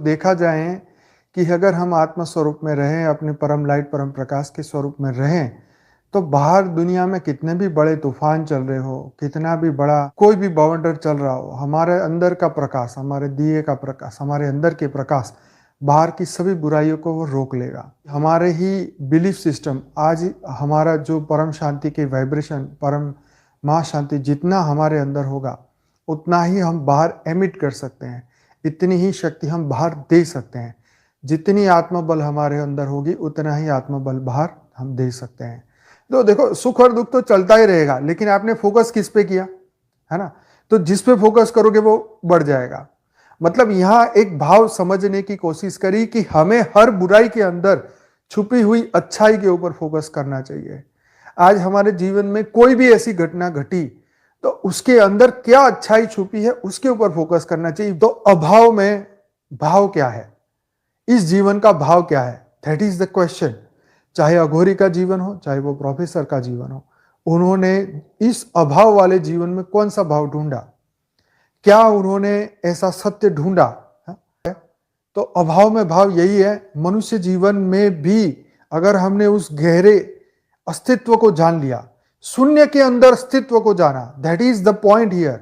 देखा जाए कि अगर हम आत्म स्वरूप में रहें, अपने परम लाइट परम प्रकाश के स्वरूप में रहें, तो बाहर दुनिया में कितने भी बड़े तूफान चल रहे हो, कितना भी बड़ा कोई भी बवंडर चल रहा हो, हमारे अंदर का प्रकाश, हमारे दिए का प्रकाश, हमारे अंदर के प्रकाश बाहर की सभी बुराइयों को वो रोक लेगा। हमारे ही बिलीफ सिस्टम, आज हमारा जो परम शांति के वाइब्रेशन, परम महाशांति जितना हमारे अंदर होगा, उतना ही हम बाहर एमिट कर सकते हैं, इतनी ही शक्ति हम बाहर दे सकते हैं। जितनी आत्मबल हमारे अंदर होगी, उतना ही आत्मबल बाहर हम दे सकते हैं। तो देखो, सुख और दुख तो चलता ही रहेगा, लेकिन आपने फोकस किस पे किया, है ना? तो जिस पे फोकस करोगे वो बढ़ जाएगा। मतलब यहां एक भाव समझने की कोशिश करी कि हमें हर बुराई के अंदर छुपी हुई अच्छाई के ऊपर फोकस करना चाहिए। आज हमारे जीवन में कोई भी ऐसी घटना घटी तो उसके अंदर क्या अच्छाई छुपी है उसके ऊपर फोकस करना चाहिए। तो अभाव में भाव क्या है, इस जीवन का भाव क्या है, दैट इज द क्वेश्चन। चाहे अघोरी का जीवन हो, चाहे वो प्रोफेसर का जीवन हो, उन्होंने इस अभाव वाले जीवन में कौन सा भाव ढूंढा, क्या उन्होंने ऐसा सत्य ढूंढा है? तो अभाव में भाव यही है। मनुष्य जीवन में भी अगर हमने उस गहरे अस्तित्व को जान लिया, शून्य के अंदर अस्तित्व को जाना, that is the point here,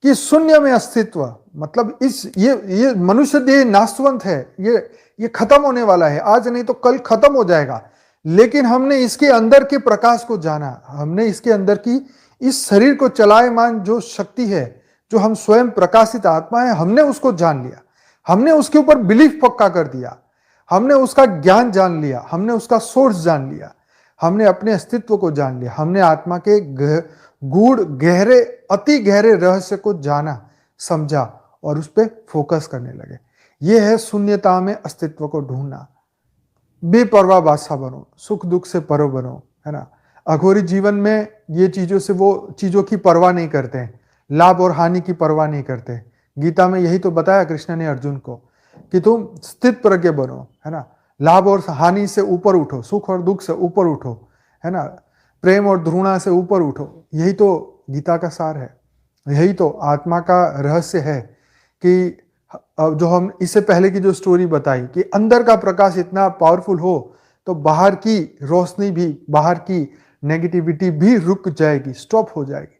कि शून्य में अस्तित्व, मतलब इस ये मनुष्य देह नाशवंत है, ये खत्म होने वाला है, आज नहीं तो कल खत्म हो जाएगा। लेकिन हमने इसके अंदर के प्रकाश को जाना, हमने इसके अंदर की इस शरीर को चलायमान जो शक्ति है, जो हम स्वयं प्रकाशित आत्मा है, हमने उसको जान लिया, हमने उसके ऊपर बिलीफ पक्का कर दिया, हमने उसका ज्ञान जान लिया, हमने उसका सोर्स जान लिया, हमने अपने अस्तित्व को जान लिया, हमने आत्मा के गूढ़ गहरे अति गहरे रहस्य को जाना, समझा और उस पर फोकस करने लगे। यह है शून्यता में अस्तित्व को ढूंढना। बेपरवाह बादशाह बनो, सुख दुख से परो बनो, है ना? अघोरी जीवन में ये चीजों से वो चीजों की परवाह नहीं करते हैं, लाभ और हानि की परवाह नहीं करते। गीता में यही तो बताया कृष्ण ने अर्जुन को कि तुम स्थित प्रज्ञ बनो, है ना? लाभ और हानि से ऊपर उठो, सुख और दुख से ऊपर उठो, है ना? प्रेम और घृणा से ऊपर उठो। यही तो गीता का सार है, यही तो आत्मा का रहस्य है कि जो हम इससे पहले की जो स्टोरी बताई कि अंदर का प्रकाश इतना पावरफुल हो तो बाहर की रोशनी भी, बाहर की नेगेटिविटी भी रुक जाएगी, स्टॉप हो जाएगी।